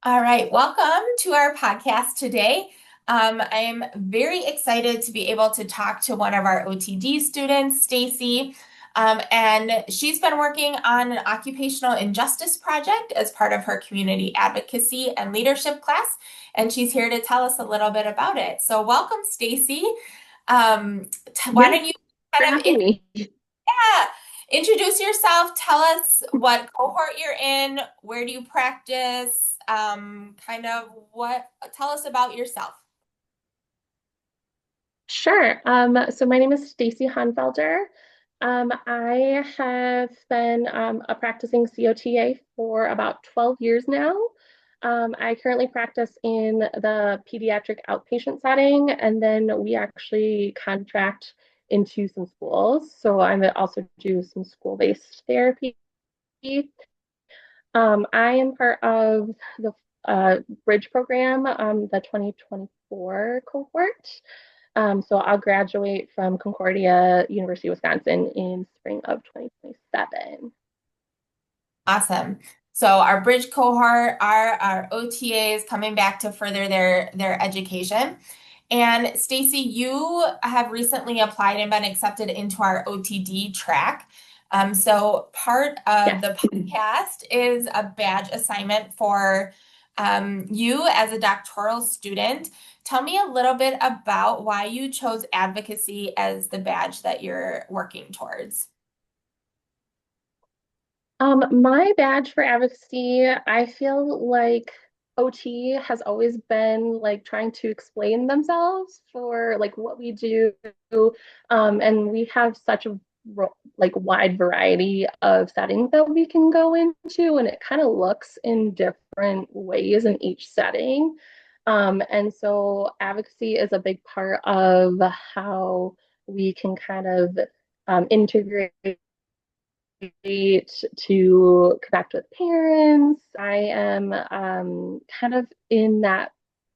All right, welcome to our podcast today. I'm very excited to be able to talk to one of our OTD students, Stacy. And she's been working on an occupational injustice project as part of her community advocacy and leadership class. And she's here to tell us a little bit about it. So welcome, Stacy. Why Yes, don't you for kind of having me. yeah. Introduce yourself. Tell us what cohort you're in. Where do you practice? Tell us about yourself. Sure. So my name is Stacy Haunfelder. I have been a practicing COTA for about 12 years now. I currently practice in the pediatric outpatient setting, and then we actually contract into some schools. So I also do some school-based therapy. I am part of the Bridge program, the 2024 cohort. So I'll graduate from Concordia University, Wisconsin in spring of 2027. Awesome. So our bridge cohort are our OTAs coming back to further their education. And Stacy, you have recently applied and been accepted into our OTD track. So part of Yes. the podcast is a badge assignment for you as a doctoral student. Tell me a little bit about why you chose advocacy as the badge that you're working towards. My badge for advocacy, I feel like OT has always been like trying to explain themselves for like what we do. And we have such a like wide variety of settings that we can go into, and it kind of looks in different ways in each setting. And so advocacy is a big part of how we can kind of integrate to connect with parents. I am kind of in that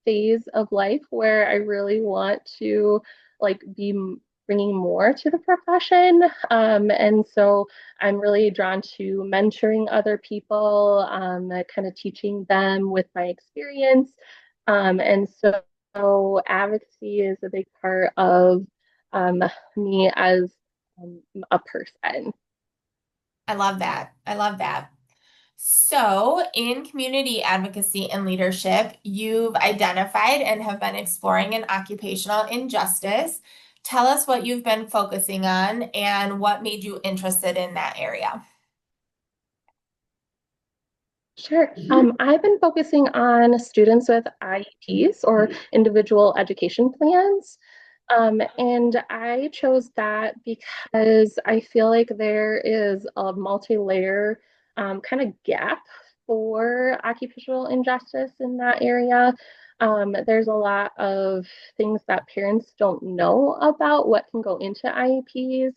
phase of life where I really want to like be bringing more to the profession. And so I'm really drawn to mentoring other people, kind of teaching them with my experience. And so advocacy is a big part of um, me as a person. I love that. I love that. So, in community advocacy and leadership, you've identified and have been exploring an occupational injustice. Tell us what you've been focusing on and what made you interested in that area. Sure. I've been focusing on students with IEPs or individual education plans. And I chose that because I feel like there is a multi-layer kind of gap for occupational injustice in that area. There's a lot of things that parents don't know about what can go into IEPs.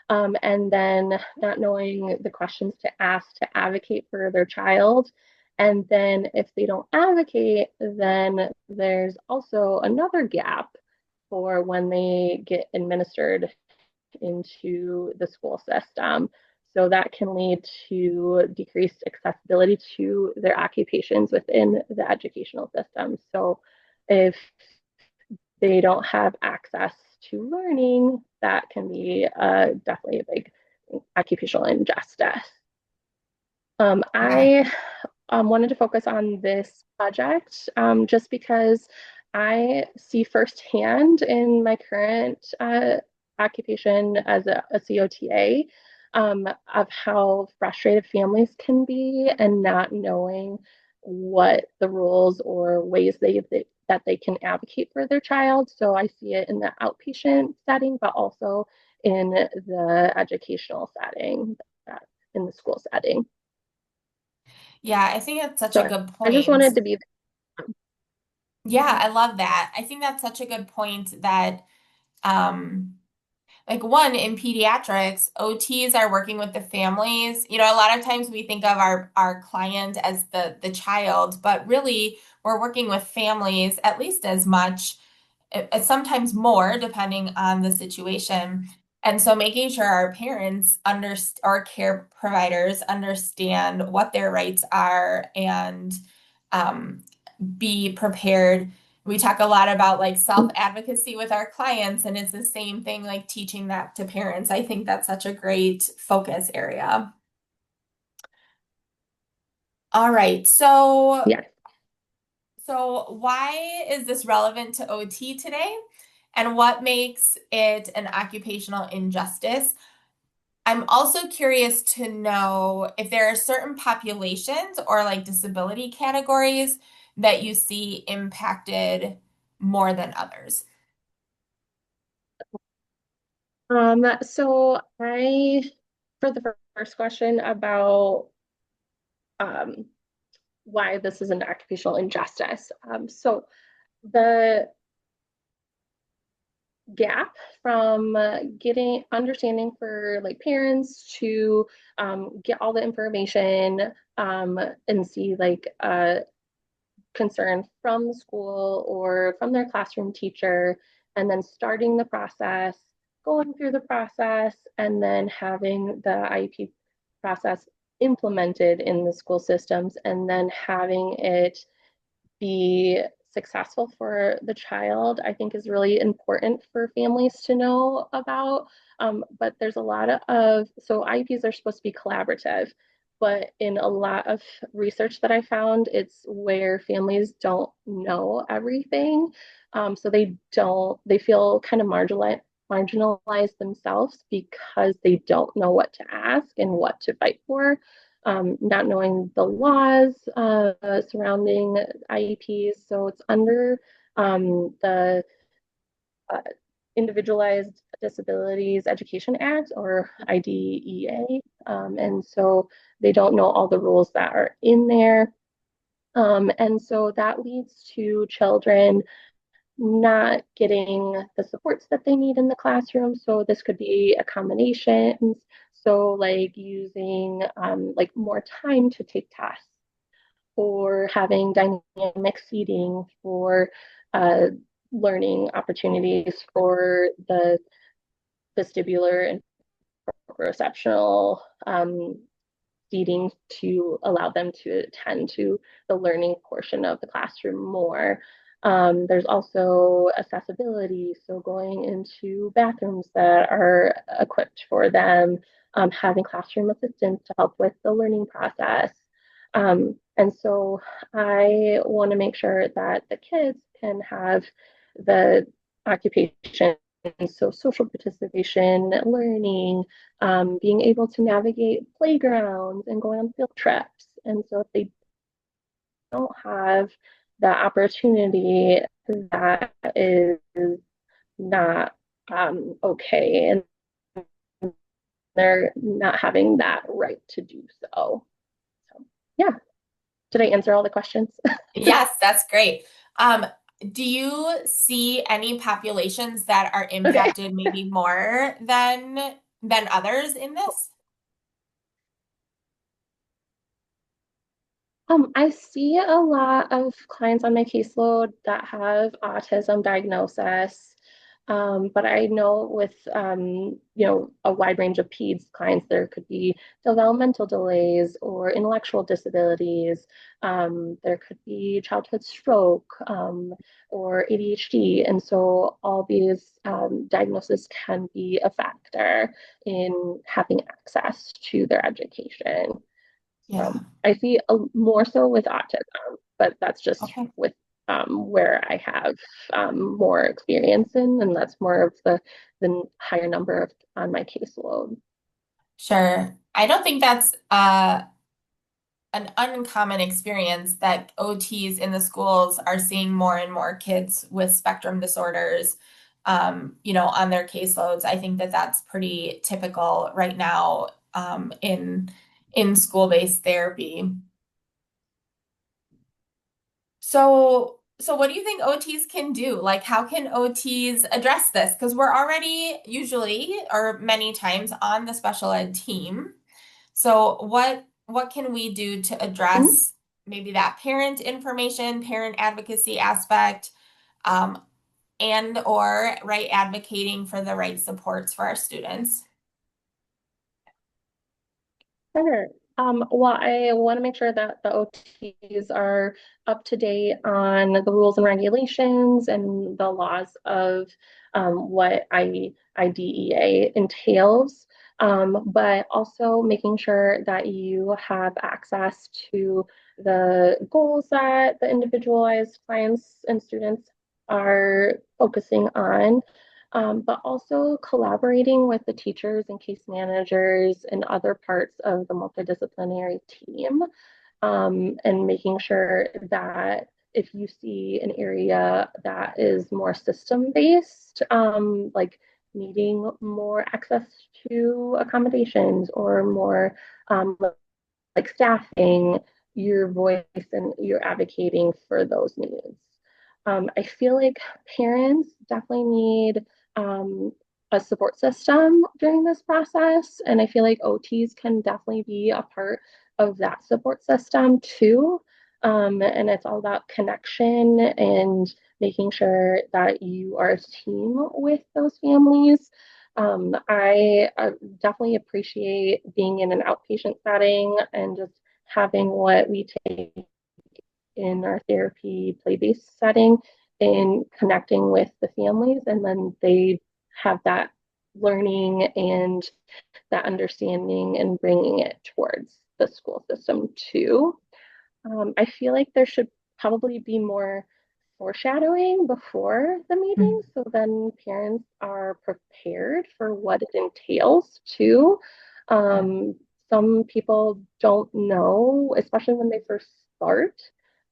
And then not knowing the questions to ask to advocate for their child. And then if they don't advocate, then there's also another gap for when they get administered into the school system. So that can lead to decreased accessibility to their occupations within the educational system. So if they don't have access to learning, that can be definitely a big occupational injustice. Okay. I wanted to focus on this project just because I see firsthand in my current occupation as a COTA of how frustrated families can be and not knowing what the rules or ways that they can advocate for their child. So I see it in the outpatient setting, but also in the educational setting, in the school setting. Yeah, I think that's such a So good I just point. wanted to be Yeah, I love that. I think that's such a good point that um like one in pediatrics, OTs are working with the families. You know, a lot of times we think of our client as the child, but really we're working with families at least as much, sometimes more, depending on the situation. And so making sure our parents or care providers understand what their rights are and um, be prepared. We talk a lot about like self-advocacy with our clients, and it's the same thing like teaching that to parents. I think that's such a great focus area. All right, Yeah. so why is this relevant to OT today? And what makes it an occupational injustice? I'm also curious to know if there are certain populations or like disability categories that you see impacted more than others. So for the first question about um, why this is an occupational injustice. So the gap from getting understanding for like parents to get all the information and see like concern from the school or from their classroom teacher, and then starting the process, going through the process, and then having the IEP process implemented in the school systems, and then having it be successful for the child, I think is really important for families to know about. But there's a lot so IEPs are supposed to be collaborative, but in a lot of research that I found, it's where families don't know everything. So they feel kind of marginalized themselves because they don't know what to ask and what to fight for, not knowing the laws surrounding IEPs. So it's under the uh, Individualized Disabilities Education Act, or IDEA. And so they don't know all the rules that are in there. And so that leads to children not getting the supports that they need in the classroom. So this could be accommodations. So like using like more time to take tests, or having dynamic seating for uh, learning opportunities for the vestibular and proprioceptional seating to allow them to attend to the learning portion of the classroom more. There's also accessibility, so going into bathrooms that are equipped for them, having classroom assistants to help with the learning process. And so I want to make sure that the kids can have the occupation, so social participation, learning, being able to navigate playgrounds and going on field trips. And so if they don't have that opportunity, that is not okay. And they're not having that right to do so. So, yeah. Did I answer all the questions? Yes, that's great. Um, do you see any populations that are Okay. impacted maybe more than others in this? I see a lot of clients on my caseload that have autism diagnosis. But I know with a wide range of peds clients, there could be developmental delays or intellectual disabilities. There could be childhood stroke, or ADHD, and so all these diagnoses can be a factor in having access to their education. Yeah. I see more so with autism, but that's just Okay. with where I have more experience in, and that's more of the higher number of on my caseload. Sure. I don't think that's an uncommon experience that OTs in the schools are seeing more and more kids with spectrum disorders, on their caseloads. I think that that's pretty typical right now, in school-based therapy. So what do you think OTs can do? Like, how can OTs address this? Because we're already usually or many times on the special ed team. So what can we do to Mhm. address maybe that parent information, parent advocacy aspect, um, and or right advocating for the right supports for our students? Sure. Well, I want to make sure that the OTs are up to date on the rules and regulations and the laws of what IDEA entails, but also making sure that you have access to the goals that the individualized clients and students are focusing on, but also collaborating with the teachers and case managers and other parts of the multidisciplinary team, and making sure that if you see an area that is more system based, like needing more access to accommodations or more like staffing, your voice and you're advocating for those needs. I feel like parents definitely need a support system during this process, and I feel like OTs can definitely be a part of that support system too. And it's all about connection and making sure that you are a team with those families. I definitely appreciate being in an outpatient setting and just having what we take in our therapy play-based setting and connecting with the families, and then they have that learning and that understanding and bringing it towards the school system too. I feel like there should probably be more foreshadowing before the meeting so then parents are prepared for what it entails too. Yeah. Um, some people don't know, especially when they first start,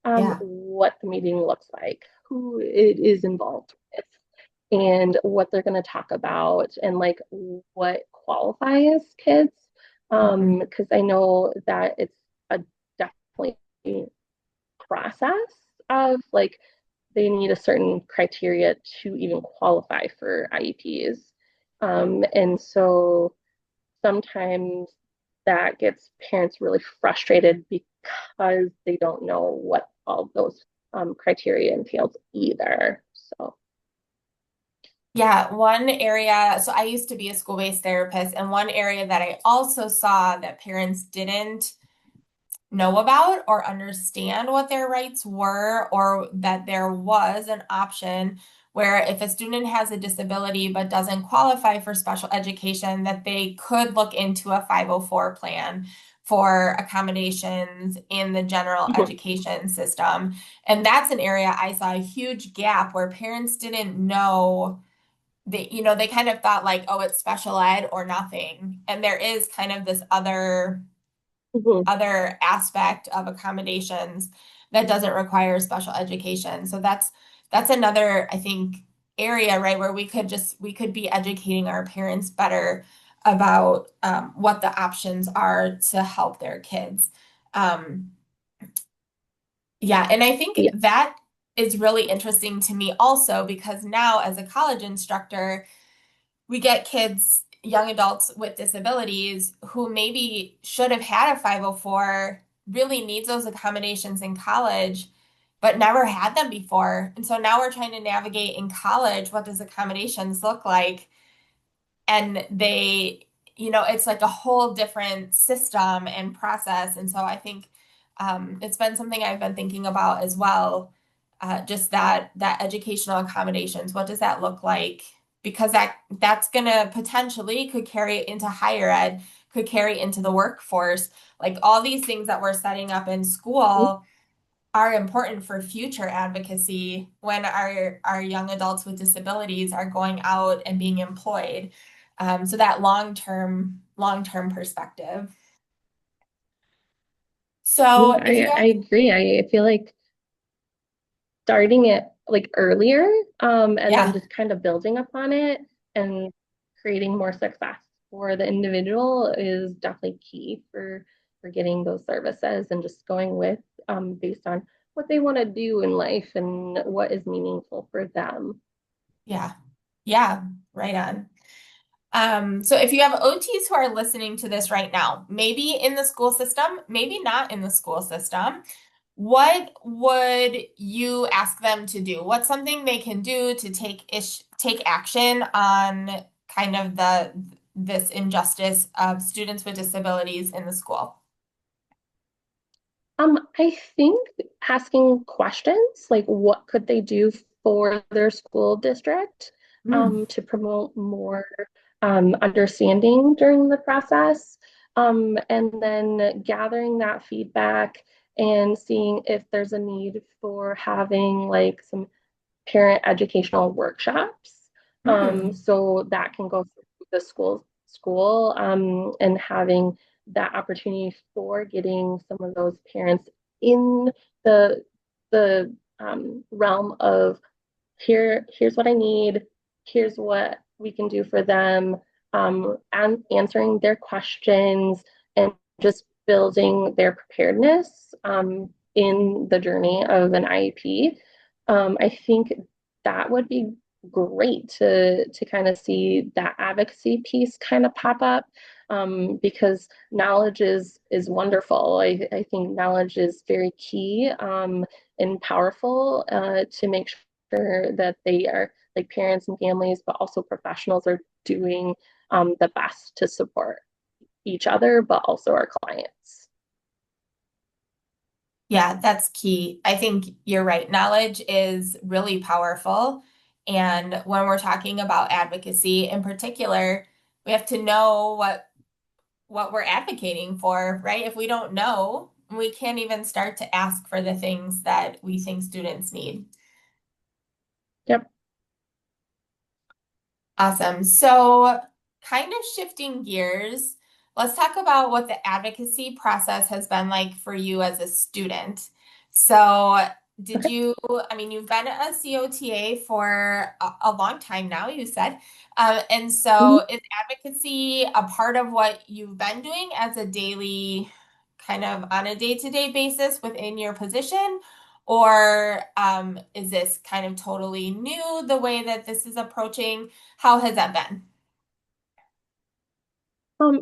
Yeah. what the meeting looks like, who it is involved with, and what they're going to talk about, and like what qualifies kids. Mhm. Because I know that it's a definitely process of like they need a certain criteria to even qualify for IEPs. And so sometimes that gets parents really frustrated because they don't know what all those criteria entails either. So, Yeah, one area, so I used to be a school-based therapist, and one area that I also saw that parents didn't know about or understand what their rights were, or that there was an option where if a student has a disability but doesn't qualify for special education, that they could look into a 504 plan for accommodations in the general education system. And that's an area I saw a huge gap where parents didn't know. They kind of thought like, oh, it's special ed or nothing. And there is kind of this mhm. other aspect of accommodations that doesn't require special education. So that's another, I think, area, right, where we could be educating our parents better about what the options are to help their kids. Um, yeah, and I think Yeah. that is really interesting to me also because now as a college instructor, we get kids, young adults with disabilities who maybe should have had a 504, really needs those accommodations in college, but never had them before. And so now we're trying to navigate in college, what does accommodations look like? And it's like a whole different system and process. And so I think it's been something I've been thinking about as well. Just that educational accommodations, what does that look like? Because that's gonna potentially could carry into higher ed, could carry into the workforce. Like all these things that we're setting up in school are important for future advocacy when our young adults with disabilities are going out and being employed. So that long term perspective. Yeah, So if you I have, agree. I feel like starting it like earlier, and then yeah, just kind of building upon it and creating more success for the individual is definitely key for getting those services and just going with based on what they want to do in life and what is meaningful for them. yeah, yeah, right on. So if you have OTs who are listening to this right now, maybe in the school system, maybe not in the school system, what would you ask them to do? What's something they can do to take action on kind of this injustice of students with disabilities in the school? I think asking questions like what could they do for their school district Mm, to promote more understanding during the process, and then gathering that feedback and seeing if there's a need for having like some parent educational workshops. mm. So that can go through the school and having that opportunity for getting some of those parents in the realm of here's what I need, here's what we can do for them, and answering their questions and just building their preparedness in the journey of an IEP. I think that would be great to kind of see that advocacy piece kind of pop up because knowledge is wonderful. I think knowledge is very key and powerful to make sure that they are like parents and families, but also professionals are doing the best to support each other, but also our clients. Yeah, that's key. I think you're right. Knowledge is really powerful. And when we're talking about advocacy in particular, we have to know what we're advocating for, right? If we don't know, we can't even start to ask for the things that we think students need. Yep. Awesome. So, kind of shifting gears, let's talk about what the advocacy process has been like for you as a student. So, did Okay. you, I mean, you've been a COTA for a long time now, you said. And Mhm. so, is advocacy a part of what you've been doing as a daily, kind of on a day-to-day basis within your position? Or is this kind of totally new, the way that this is approaching? How has that been?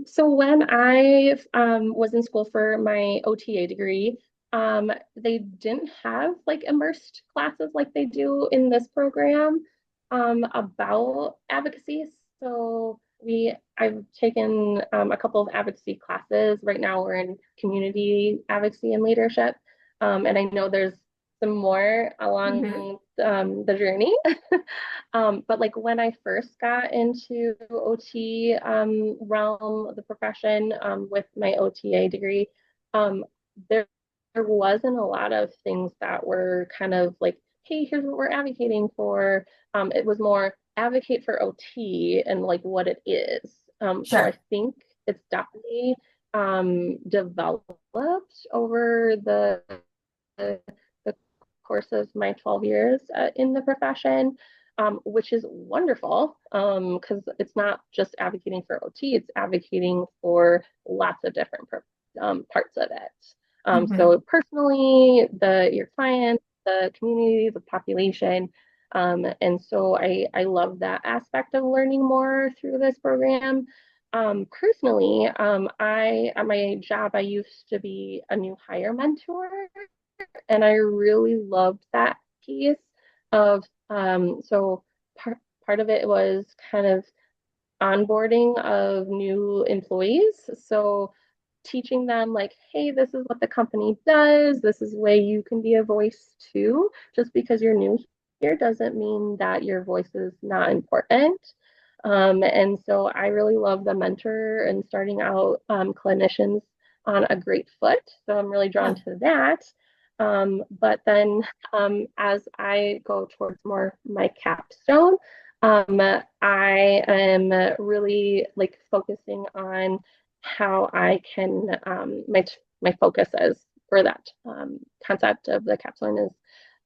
So when I was in school for my OTA degree, they didn't have like immersed classes like they do in this program about advocacy. So I've taken a couple of advocacy classes. Right now we're in community advocacy and leadership, and I know there's some more Hmm. along the journey. But like when I first got into OT realm, the profession with my OTA degree, um, there, there wasn't a lot of things that were kind of like, hey, here's what we're advocating for. It was more advocate for OT and like what it is. So I Sure. think it's definitely developed over the course of my 12 years in the profession, which is wonderful because it's not just advocating for OT, it's advocating for lots of different parts of it. Hmm. So personally, your clients, the community, the population. And so I love that aspect of learning more through this program. Personally, at my job, I used to be a new hire mentor, and I really loved that piece of so part of it was kind of onboarding of new employees. So teaching them like, hey, this is what the company does. This is where you can be a voice too. Just because you're new here doesn't mean that your voice is not important. And so I really love the mentor and starting out clinicians on a great foot. So I'm really drawn Yeah. to that. But then as I go towards more my capstone, I am really like focusing on how I can my focus is for that concept of the capstone is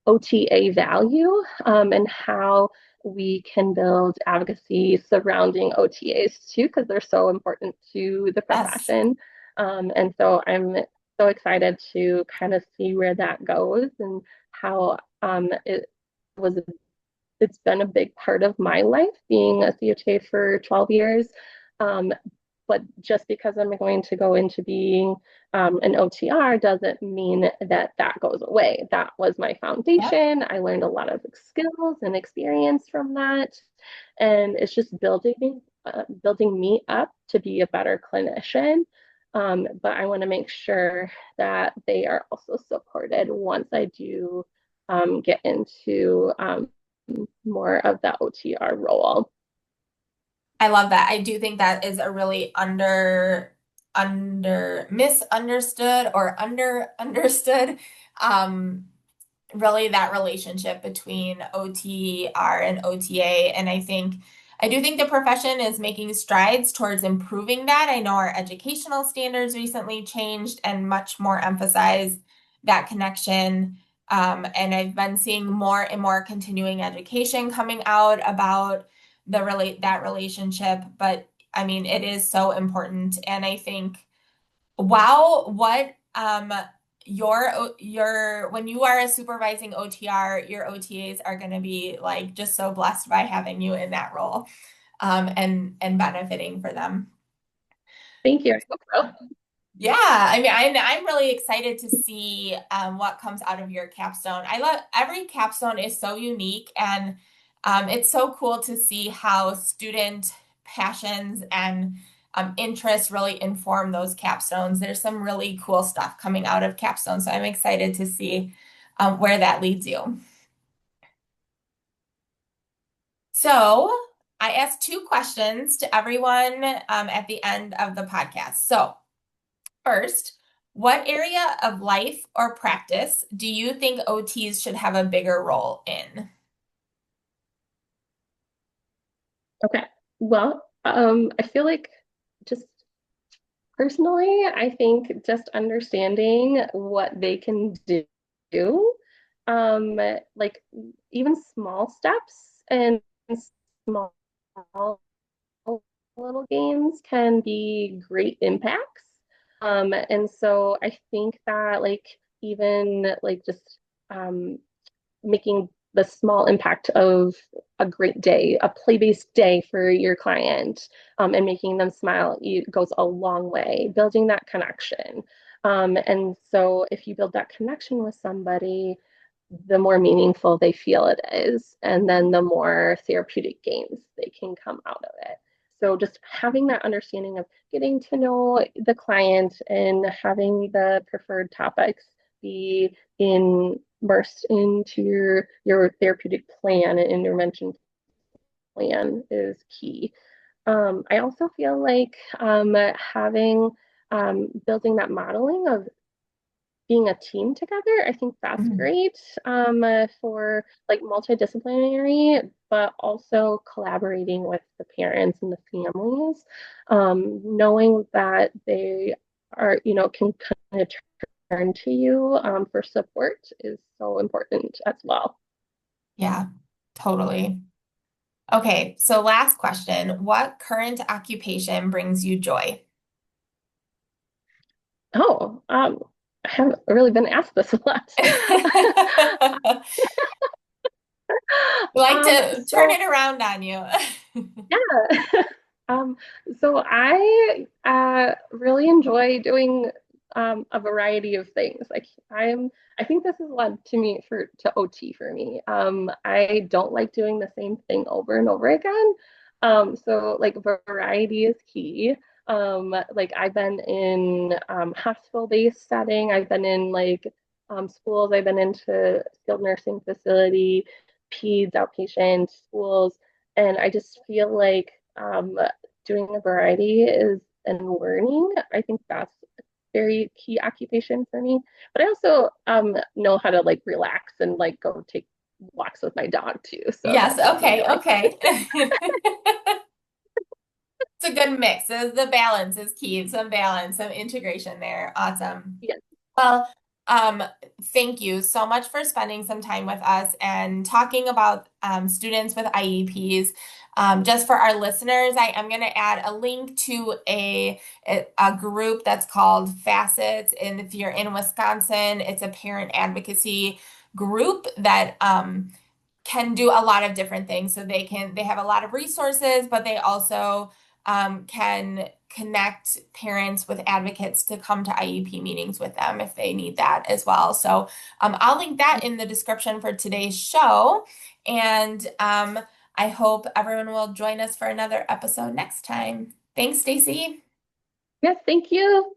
OTA value and how we can build advocacy surrounding OTAs too, because they're so important to the Yes. profession. And so I'm so excited to kind of see where that goes and how was it's been a big part of my life being a COTA for 12 years. Um, but just because I'm going to go into being an OTR doesn't mean that that goes away. That was my Yep. foundation. I learned a lot of skills and experience from that. And it's just building me up to be a better clinician. But I want to make sure that they are also supported once I do get into more of the OTR role. I love that. I do think that is a really misunderstood or understood um really that relationship between OTR and OTA. And I do think the profession is making strides towards improving that. I know our educational standards recently changed and much more emphasize that connection. And I've been seeing more and more continuing education coming out about that relationship. But I mean, it is so important. And I think wow, what your when you are a supervising OTR, your OTAs are going to be like just so blessed by having you in that role and benefiting for them. Thank you. I hope so. Yeah, I mean, I'm really excited to see what comes out of your capstone. I love every capstone is so unique, and it's so cool to see how student passions and interests really inform those capstones. There's some really cool stuff coming out of capstone, so I'm excited to see where that leads you. So I asked two questions to everyone at the end of the podcast. So. First, what area of life or practice do you think OTs should have a bigger role in? Okay. Well, I feel like just personally, I think just understanding what they can do, um, like even small steps and small little gains can be great impacts. And so I think that even just um, making the small impact of a great day, a play-based day for your client, and making them smile goes a long way, building that connection. And so if you build that connection with somebody, the more meaningful they feel it is, and then the more therapeutic gains they can come out of it. So just having that understanding of getting to know the client and having the preferred topics be immersed into your therapeutic plan and intervention plan is key. I also feel like having building that modeling of being a team together, I think that's Mhm. great for like multidisciplinary, but also collaborating with the parents and the families, knowing that they can kind of turn to you for support is so important as well. Yeah, totally. Okay, so last question. What current occupation brings you joy? Oh, I haven't really been asked this a lot. We like to turn So it around on you. yeah. Um, so I really enjoy doing a variety of things. I think this has led to me to OT for me. I don't like doing the same thing over and over again. So like variety is key. Like I've been in hospital-based setting. I've been in schools. I've been into skilled nursing facility, peds, outpatient schools. And I just feel like doing a variety is and learning, I think that's a very key occupation for me. But I also know how to like relax and like go take walks with my dog too. So Yes, that brings me okay, joy. okay. It's a good mix. The balance is key. Some balance, some integration there. Awesome. Yes. Well, um, thank you so much for spending some time with us and talking about students with IEPs. Just for our listeners, I am going to add a link to a group that's called Facets. And if you're in Wisconsin, it's a parent advocacy group that can do a lot of different things. So they have a lot of resources, but they also can connect parents with advocates to come to IEP meetings with them if they need that as well. So I'll link that in the description for today's show. And I hope everyone will join us for another episode next time. Thanks, Stacy. Yes, thank you.